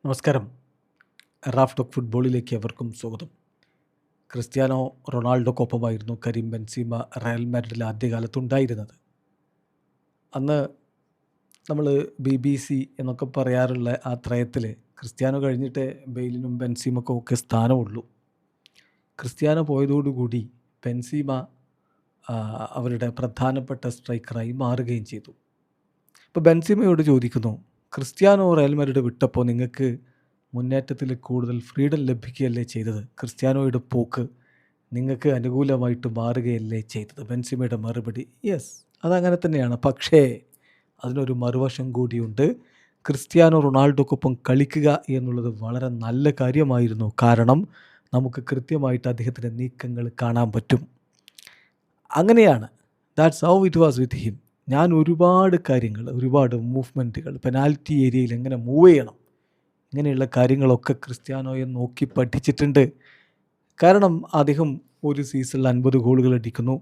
നമസ്കാരം. Raf talk ഫുട്ബോളിലേക്ക് എവർക്കും സ്വാഗതം. ക്രിസ്ത്യാനോ റൊണാൾഡോക്കൊപ്പമായിരുന്നു കരീം ബെൻസീമ റയൽ മാഡ്രിഡിൽ ആദ്യകാലത്തുണ്ടായിരുന്നത്. അന്ന് നമ്മൾ BBC എന്നൊക്കെ പറയാറുള്ള ആ ത്രയത്തിൽ ക്രിസ്ത്യാനോ കഴിഞ്ഞിട്ട് ബെയിലിനും ബെൻസീമക്കും ഒക്കെ സ്ഥാനമുള്ളൂ. ക്രിസ്ത്യാനോ പോയതോടുകൂടി ബെൻസീമ അവരുടെ പ്രധാനപ്പെട്ട സ്ട്രൈക്കറായി മാറുകയും ചെയ്തു. ഇപ്പോൾ ബെൻസീമയോട് ചോദിക്കുന്നു, ക്രിസ്ത്യാനോ റയൽ മാഡ്രിഡ് വിട്ടപ്പോൾ നിങ്ങൾക്ക് മുന്നേറ്റത്തിൽ കൂടുതൽ ഫ്രീഡം ലഭിക്കുകയല്ലേ ചെയ്തത്? ക്രിസ്ത്യാനോയുടെ പോക്ക് നിങ്ങൾക്ക് അനുകൂലമായിട്ട് മാറുകയല്ലേ ചെയ്തത്? ബെൻസിമയുടെ മറുപടി യെസ്, അതങ്ങനെ തന്നെയാണ്. പക്ഷേ അതിനൊരു മറുവശം കൂടിയുണ്ട്. ക്രിസ്ത്യാനോ റൊണാൾഡോക്കൊപ്പം കളിക്കുക എന്നുള്ളത് വളരെ നല്ല കാര്യമായിരുന്നു. കാരണം നമുക്ക് കൃത്യമായിട്ട് അദ്ദേഹത്തിൻ്റെ നീക്കങ്ങൾ കാണാൻ പറ്റും. അങ്ങനെയാണ്. That's how it was with him. ഞാൻ ഒരുപാട് കാര്യങ്ങൾ, ഒരുപാട് മൂവ്മെൻറ്റുകൾ, പെനാൽറ്റി ഏരിയയിൽ എങ്ങനെ മൂവ് ചെയ്യണം, ഇങ്ങനെയുള്ള കാര്യങ്ങളൊക്കെ ക്രിസ്ത്യാനോയെ നോക്കി പഠിച്ചിട്ടുണ്ട്. കാരണം അദ്ദേഹം ഒരു സീസണിൽ 50 ഗോളുകൾ അടിക്കുന്നു.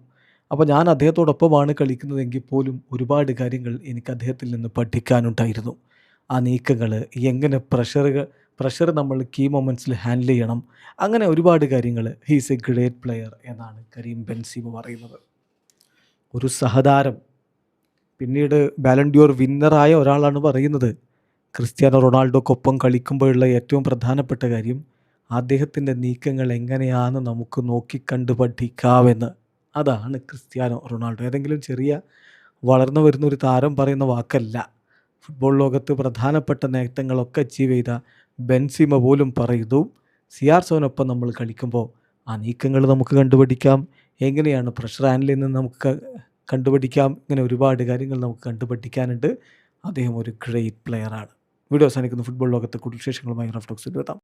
അപ്പോൾ ഞാൻ അദ്ദേഹത്തോടൊപ്പമാണ് കളിക്കുന്നതെങ്കിൽ പോലും ഒരുപാട് കാര്യങ്ങൾ എനിക്ക് അദ്ദേഹത്തിൽ നിന്ന് പഠിക്കാനുണ്ടായിരുന്നു. ആ നീക്കങ്ങൾ, എങ്ങനെ പ്രഷർ നമ്മൾ കീ മൊമെൻറ്റ്സിൽ ഹാൻഡിൽ ചെയ്യണം, അങ്ങനെ ഒരുപാട് കാര്യങ്ങൾ. ഹീസ് എ ഗ്രേറ്റ് പ്ലെയർ എന്നാണ് കരീം ബെൻസീമ പറയുന്നത്. ഒരു സഹതാരം, പിന്നീട് ബാലൻഡിയോർ വിന്നറായ ഒരാളാണ് പറയുന്നത്, ക്രിസ്ത്യാനോ റൊണാൾഡോക്കൊപ്പം കളിക്കുമ്പോഴുള്ള ഏറ്റവും പ്രധാനപ്പെട്ട കാര്യം അദ്ദേഹത്തിൻ്റെ നീക്കങ്ങൾ എങ്ങനെയാണ് നമുക്ക് നോക്കിക്കണ്ട് പഠിക്കാമെന്ന്. അതാണ് ക്രിസ്ത്യാനോ റൊണാൾഡോ. ഏതെങ്കിലും ചെറിയ വളർന്നു വരുന്ന ഒരു താരം പറയുന്ന വാക്കല്ല. ഫുട്ബോൾ ലോകത്ത് പ്രധാനപ്പെട്ട നേട്ടങ്ങളൊക്കെ അച്ചീവ് ചെയ്ത ബെൻസീമ പോലും പറയുന്നു, CR7 നമ്മൾ കളിക്കുമ്പോൾ ആ നീക്കങ്ങൾ നമുക്ക് കണ്ടുപിടിക്കാം, എങ്ങനെയാണ് പ്രഷർ ഹാൻഡിൽ ചെയ്യുന്നത് നമുക്ക് കണ്ടുപിടിക്കാം. ഇങ്ങനെ ഒരുപാട് കാര്യങ്ങൾ നമുക്ക് കണ്ടുപഠിക്കാനുണ്ട്. അദ്ദേഹം ഒരു ഗ്രേറ്റ് പ്ലെയറാണ്. വീഡിയോ അവസാനിക്കുന്നു. ഫുട്ബോൾ ലോകത്തെ കൂടുതൽ വിശേഷങ്ങളുമായി റാഫ് ടോക്സിൽ എത്താം.